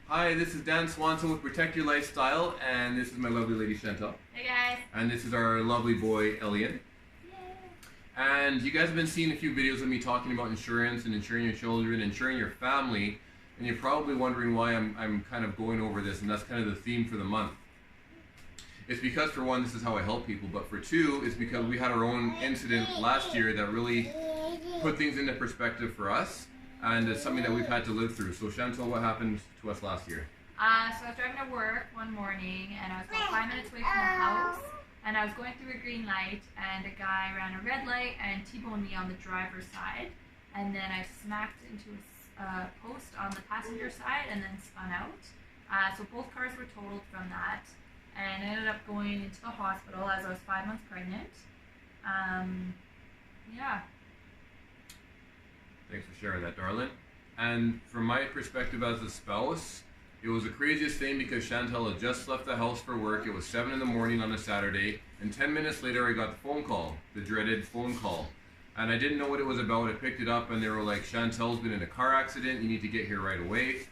Hi, this is Dan Swanson with Protect Your Lifestyle, and this is my lovely lady Chantelle. Hey guys. And this is our lovely boy Elian. And you guys have been seeing a few videos of me talking about insurance and insuring your children, insuring your family, and you're probably wondering why I'm kind of going over this, and that's kind of the theme for the month. It's because, for one, this is how I help people, but for two, it's because we had our own incident last year that really put things into perspective for us, and it's something that we've had to live through. So Chantelle, what happened to us last year? So I was driving to work one morning, and I was about 5 minutes away from the house, and I was going through a green light, and a guy ran a red light and T-boned me on the driver's side, and then I smacked into a post on the passenger side and then spun out. So both cars were totaled from that, and I ended up going into the hospital as I was 5 months pregnant. Yeah. Thanks for sharing that, darling. And from my perspective as a spouse, it was the craziest thing because Chantelle had just left the house for work. It was 7 in the morning on a Saturday, and 10 minutes later I got the phone call, the dreaded phone call. And I didn't know what it was about. I picked it up and they were like, Chantelle's been in a car accident, you need to get here right away.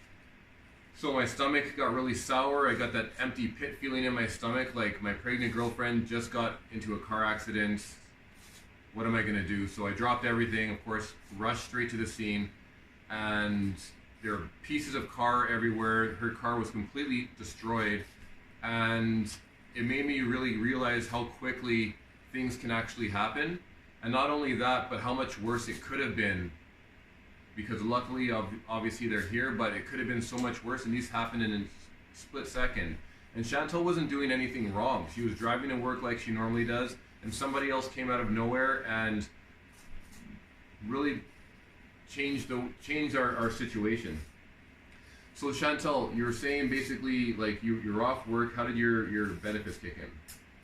So my stomach got really sour. I got that empty pit feeling in my stomach, like my pregnant girlfriend just got into a car accident. What am I gonna do? So I dropped everything, of course, rushed straight to the scene, and there were pieces of car everywhere. Her car was completely destroyed, and it made me really realize how quickly things can actually happen. And not only that, but how much worse it could have been, because luckily, obviously they're here, but it could have been so much worse, and these happened in a split second. And Chantelle wasn't doing anything wrong. She was driving to work like she normally does, and somebody else came out of nowhere and really changed our situation. So Chantelle, you were saying basically like you're off work. How did your benefits kick in?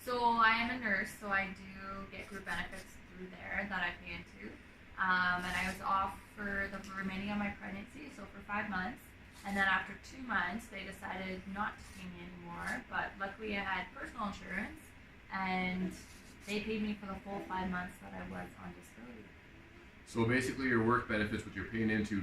So I am a nurse, so I do get group benefits through there that I pay into. And I was off for the remaining of my pregnancy, so for 5 months. And then after 2 months, they decided not to pay me anymore. But luckily I had personal insurance, and they paid me for the full 5 months that I was on disability. So basically your work benefits, what you're paying into,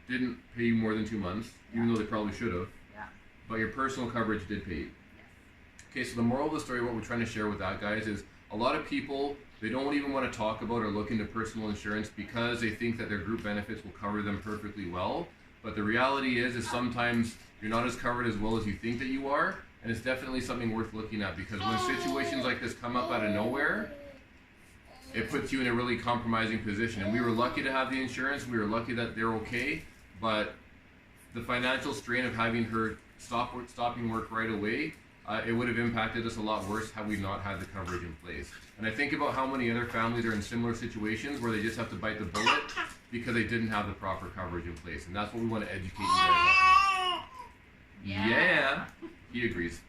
didn't pay you more than 2 months, even though they probably should have. Yeah. But your personal coverage did pay you. Yes. Okay, so the moral of the story, what we're trying to share with that, guys, is a lot of people, they don't even want to talk about or look into personal insurance because they think that their group benefits will cover them perfectly well. But the reality is sometimes you're not as covered as well as you think that you are, and it's definitely something worth looking at, because when situations like this come up out of nowhere, it puts you in a really compromising position. And we were lucky to have the insurance, we were lucky that they're okay, but the financial strain of having her stopping work right away, it would have impacted us a lot worse had we not had the coverage in place. And I think about how many other families are in similar situations where they just have to bite the bullet because they didn't have the proper coverage in place. And that's what we want to educate you guys on. Yeah. He agrees.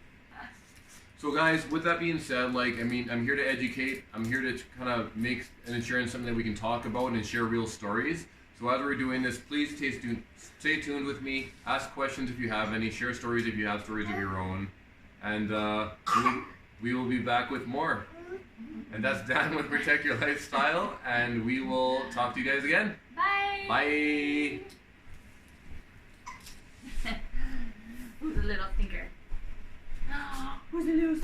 So guys, with that being said, I'm here to educate. I'm here to kind of make an insurance something that we can talk about and share real stories. So as we're doing this, please stay tuned with me. Ask questions if you have any. Share stories if you have stories of your own. And we will be back with more. And that's Dan with Protect Your Lifestyle, and we will talk to you guys again. Bye. Bye. Who's a little stinker? Who's a little